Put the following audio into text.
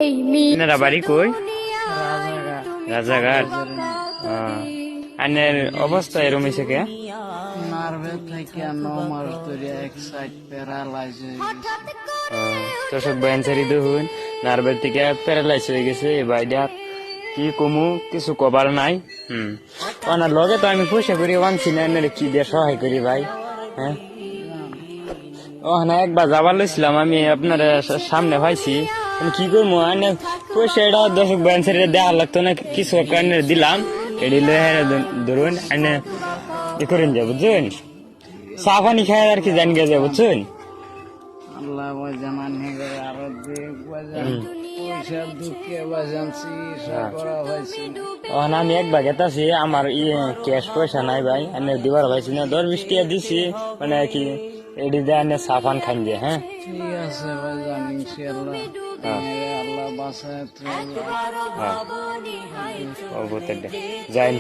আপনারা বাড়ি কই? রাজাঘাট। আনের অবস্থা এরম হয়েছে কে? নার্ভে থেকে 9 মাস ধরে এক সাইড প্যারালাইজ হয়ে গেছে। দর্শক ব্যানসারি দেখুন, নার্ভের থেকে প্যারালাইজ হয়ে গেছে। এই ভাইটা কি কমু, কিছু কবার নাই। ওনার লগে তো আমি পয়সা করি আনছি না, কি দিয়ে সহায় করি ভাই? হ্যাঁ, ওখানে একবার যাবার লইছিলাম আমি, আপনার সামনে পাইছি। কি করবো, পয়সা এটা দর্শক ব্যানসারি দেওয়ার লাগতো না, কিছু কারণে দিলাম। এটি ধরুন এনে ই করেন যাবো, বুঝছেন? চা পানি খায় আর কি জান গেছে, বুঝছেন? আল্লাহ বাজান আনে করে আরো দেখ বাজান পয়সা দুঃখে বাজান চিকিৎসা করা হয়েছে। আমি একবার গেতাছি, আমার ক্যাশ পয়সা নাই ভাই, এনে দিবার পাইছি না। 10-20 টাকা দিছি, মানে কি এটি দিয়ে এনে চা পান খান যে। হ্যাঁ, ঠিক আছে বাজান, ইনশাআল্লাহ আল্লাহ বাসায় যাই